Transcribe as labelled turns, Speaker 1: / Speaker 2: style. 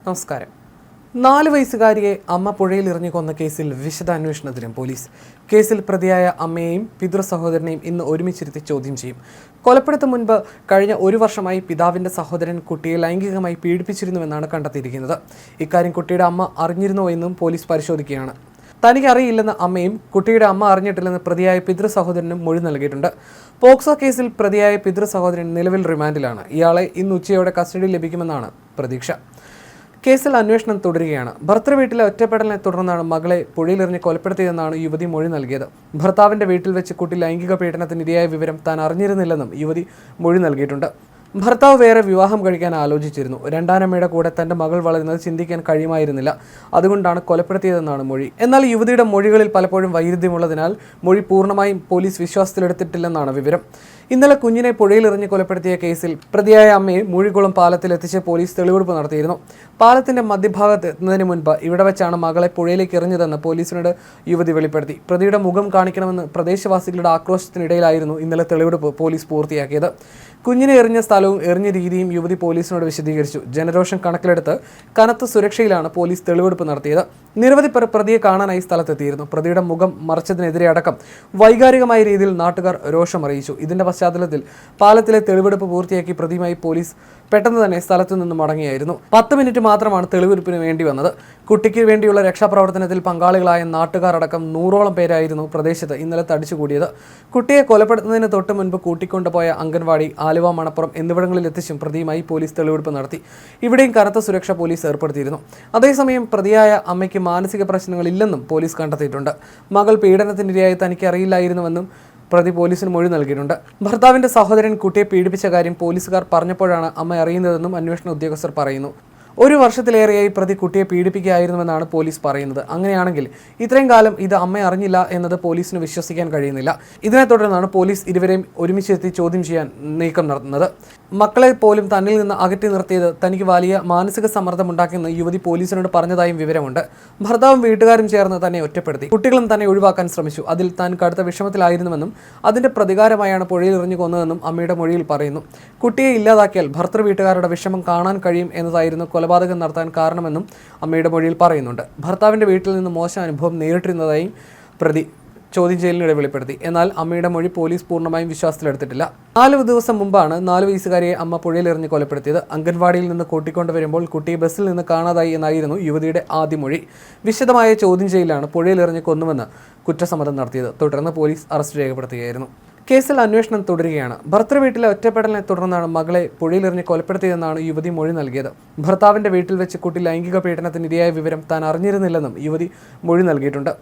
Speaker 1: നമസ്കാരം. 4 വയസ്സുകാരിയെ അമ്മ പുഴയിലെറിഞ്ഞു കൊന്ന കേസിൽ വിശദാന്വേഷണത്തിന് പോലീസ്. കേസിൽ പ്രതിയായ അമ്മയെയും പിതൃ സഹോദരനെയും ഇന്ന് ഒരുമിച്ചിരുത്തി ചോദ്യം ചെയ്യും. കൊലപ്പെടുത്തും മുൻപ് കഴിഞ്ഞ 1 വർഷമായി പിതാവിന്റെ സഹോദരൻ കുട്ടിയെ ലൈംഗികമായി പീഡിപ്പിച്ചിരുന്നുവെന്നാണ് കണ്ടെത്തിയിരിക്കുന്നത്. ഇക്കാര്യം കുട്ടിയുടെ അമ്മ അറിഞ്ഞിരുന്നോ എന്നും പോലീസ് പരിശോധിക്കുകയാണ്. തനിക്ക് അറിയില്ലെന്ന് അമ്മയും കുട്ടിയുടെ അമ്മ അറിഞ്ഞിട്ടില്ലെന്ന് പ്രതിയായ പിതൃ സഹോദരനും മൊഴി നൽകിയിട്ടുണ്ട്. പോക്സോ കേസിൽ പ്രതിയായ പിതൃ സഹോദരൻ നിലവിൽ റിമാൻഡിലാണ്. ഇയാളെ ഇന്ന് ഉച്ചയോടെ കസ്റ്റഡിയിൽ ലഭിക്കുമെന്നാണ് പ്രതീക്ഷ. കേസിൽ അന്വേഷണം തുടരുകയാണ്. ഭർത്തൃ വീട്ടിലെ ഒറ്റപ്പെടലിനെ തുടർന്നാണ് മകളെ പുഴയിലെറിഞ്ഞ് കൊലപ്പെടുത്തിയതെന്നാണ് യുവതി മൊഴി നൽകിയത്. ഭർത്താവിന്റെ വീട്ടിൽ വെച്ച് കുട്ടി ലൈംഗിക പീഡനത്തിന് ഇരയായ വിവരം താൻ അറിഞ്ഞിരുന്നില്ലെന്നും യുവതി മൊഴി നൽകിയിട്ടുണ്ട്. ഭർത്താവ് വേറെ വിവാഹം കഴിക്കാൻ ആലോചിച്ചിരുന്നു. രണ്ടാനമ്മയുടെ കൂടെ തന്റെ മകൾ വളരുന്നത് ചിന്തിക്കാൻ കഴിയുമായിരുന്നില്ല. അതുകൊണ്ടാണ് കൊലപ്പെടുത്തിയതെന്നാണ് മൊഴി. എന്നാൽ യുവതിയുടെ മൊഴികളിൽ പലപ്പോഴും വൈരുദ്ധ്യമുള്ളതിനാൽ മൊഴി പൂർണ്ണമായും പോലീസ് വിശ്വാസത്തിലെടുത്തിട്ടില്ലെന്നാണ് വിവരം. ഇന്നലെ കുഞ്ഞിനെ പുഴയിലെറിഞ്ഞ് കൊലപ്പെടുത്തിയ കേസിൽ പ്രതിയായ അമ്മയെ മൂഴിക്കുളം പാലത്തിലെത്തിച്ച് പോലീസ് തെളിവെടുപ്പ് നടത്തിയിരുന്നു. പാലത്തിന്റെ മധ്യഭാഗത്ത് എത്തുന്നതിന് മുൻപ് ഇവിടെ വെച്ചാണ് മകളെ പുഴയിലേക്ക് എറിഞ്ഞതെന്ന് പോലീസിനോട് യുവതി വെളിപ്പെടുത്തി. പ്രതിയുടെ മുഖം കാണിക്കണമെന്ന് പ്രദേശവാസികളുടെ ആക്രോശത്തിനിടയിലായിരുന്നു ഇന്നലെ തെളിവെടുപ്പ് പോലീസ് പൂർത്തിയാക്കിയത്. കുഞ്ഞിനെ എറിഞ്ഞ സ്ഥലവും എറിഞ്ഞ രീതിയും യുവതി പോലീസിനോട് വിശദീകരിച്ചു. ജനരോഷം കണക്കിലെടുത്ത് കനത്ത സുരക്ഷയിലാണ് പോലീസ് തെളിവെടുപ്പ് നടത്തിയത്. നിരവധി പേർ പ്രതിയെ കാണാനായി സ്ഥലത്തെത്തിയിരുന്നു. പ്രതിയുടെ മുഖം മറച്ചതിനെതിരെ അടക്കം വൈകാരികമായ രീതിയിൽ നാട്ടുകാർ രോഷമറിയിച്ചു. ഇതിന്റെ പശ്ചാത്തലത്തിൽ പാലത്തിലെ തെളിവെടുപ്പ് പൂർത്തിയാക്കി പ്രതിയുമായി പോലീസ് പെട്ടെന്ന് തന്നെ സ്ഥലത്തു നിന്ന് മടങ്ങിയായിരുന്നു. 10 മിനിറ്റ് മാത്രമാണ് തെളിവെടുപ്പിന് വേണ്ടി വന്നത്. കുട്ടിക്ക് വേണ്ടിയുള്ള രക്ഷാപ്രവർത്തനത്തിൽ പങ്കാളികളായ നാട്ടുകാർ അടക്കം 100ഓളം പേരായിരുന്നു പ്രദേശത്ത് ഇന്നലെ തടിച്ചുകൂടിയത്. കുട്ടിയെ കൊലപ്പെടുത്തുന്നതിന് തൊട്ട് മുൻപ് കൂട്ടിക്കൊണ്ടുപോയ അംഗൻവാടി, ആലുവ, മണപ്പുറം എന്നിവിടങ്ങളിൽ എത്തിച്ചും പ്രതിയുമായി പോലീസ് തെളിവെടുപ്പ് നടത്തി. ഇവിടെയും കനത്ത സുരക്ഷ പോലീസ് ഏർപ്പെടുത്തിയിരുന്നു. അതേസമയം പ്രതിയായ അമ്മയ്ക്ക് മാനസിക പ്രശ്നങ്ങളില്ലെന്നും പോലീസ് കണ്ടെത്തിയിട്ടുണ്ട്. മകൾ പീഡനത്തിനിരയായി തനിക്ക് അറിയില്ലായിരുന്നുവെന്നും പ്രതി പോലീസിന് മൊഴി നൽകിയിട്ടുണ്ട്. ഭർത്താവിന്റെ സഹോദരൻ കുട്ടിയെ പീഡിപ്പിച്ച കാര്യം പോലീസുകാർ പറഞ്ഞപ്പോഴാണ് അമ്മ അറിയുന്നതെന്നും അന്വേഷണ ഉദ്യോഗസ്ഥർ പറയുന്നു. 1 വർഷത്തിലേറെയായി പ്രതി കുട്ടിയെ പീഡിപ്പിക്കുകയായിരുന്നുവെന്നാണ് പോലീസ് പറയുന്നത്. അങ്ങനെയാണെങ്കിൽ ഇത്രയും കാലം ഇത് അമ്മ അറിഞ്ഞില്ല എന്നത് പോലീസിന് വിശ്വസിക്കാൻ കഴിയുന്നില്ല. ഇതിനെ തുടർന്നാണ് പോലീസ് ഇരുവരെയും ഒരുമിച്ചെത്തി ചോദ്യം ചെയ്യാൻ നീക്കം നടത്തുന്നത്. മക്കളെ പോലും തന്നിൽ നിന്ന് അകറ്റി നിർത്തിയത് തനിക്ക് വലിയ മാനസിക സമ്മർദ്ദമുണ്ടാക്കിയെന്ന് യുവതി പോലീസിനോട് പറഞ്ഞതായും വിവരമുണ്ട്. ഭർത്താവും വീട്ടുകാരും ചേർന്ന് തന്നെ ഒറ്റപ്പെടുത്തി. കുട്ടികളും തന്നെ ഒഴിവാക്കാൻ ശ്രമിച്ചു. അതിൽ താൻ കടുത്ത വിഷമത്തിലായിരുന്നുവെന്നും അതിന്റെ പ്രതികാരമായാണ് പുഴയിൽ എറിഞ്ഞു കൊന്നതെന്നും അമ്മയുടെ മൊഴിയിൽ പറയുന്നു. കുട്ടിയെ ഇല്ലാതാക്കിയാൽ ഭർത്തൃ വീട്ടുകാരുടെ വിഷമം കാണാൻ കഴിയും എന്നതായിരുന്നു കൊലപാതകം നടത്താൻ കാരണമെന്നും അമ്മയുടെ മൊഴിയിൽ പറയുന്നുണ്ട്. ഭർത്താവിന്റെ വീട്ടിൽ നിന്ന് മോശം അനുഭവം നേരിട്ടിരുന്നതായും പ്രതി ചോദ്യം ചെയ്യലിനിടെ വെളിപ്പെടുത്തി. എന്നാൽ അമ്മയുടെ മൊഴി പോലീസ് പൂർണ്ണമായും വിശ്വാസത്തിലെടുത്തിട്ടില്ല. 4 ദിവസം മുമ്പാണ് 4 വയസ്സുകാരിയെ അമ്മ പുഴയിലെറിഞ്ഞ് കൊലപ്പെടുത്തിയത്. അംഗൻവാടിയിൽ നിന്ന് കൂട്ടിക്കൊണ്ടുവരുമ്പോൾ കുട്ടിയെ ബസ്സിൽ നിന്ന് കാണാതായി എന്നായിരുന്നു യുവതിയുടെ ആദ്യ മൊഴി. വിശദമായ ചോദ്യം ചെയ്യലാണ് പുഴയിലെറിഞ്ഞ് കൊന്നുവെന്ന് കുറ്റസമ്മതം നടത്തിയത്. തുടർന്ന് പോലീസ് അറസ്റ്റ് രേഖപ്പെടുത്തുകയായിരുന്നു. കേസിൽ അന്വേഷണം തുടരുകയാണ്. ഭർത്തൃ വീട്ടിലെ ഒറ്റപ്പെടലിനെ തുടർന്നാണ് മകളെ പുഴയിലെറിഞ്ഞ് കൊലപ്പെടുത്തിയതെന്നാണ് യുവതി മൊഴി നൽകിയത്. ഭർത്താവിന്റെ വീട്ടിൽ വെച്ച് കുട്ടി ലൈംഗിക പീഡനത്തിന് ഇരയായ വിവരം താൻ അറിഞ്ഞിരുന്നില്ലെന്നും യുവതി മൊഴി നൽകിയിട്ടുണ്ട്.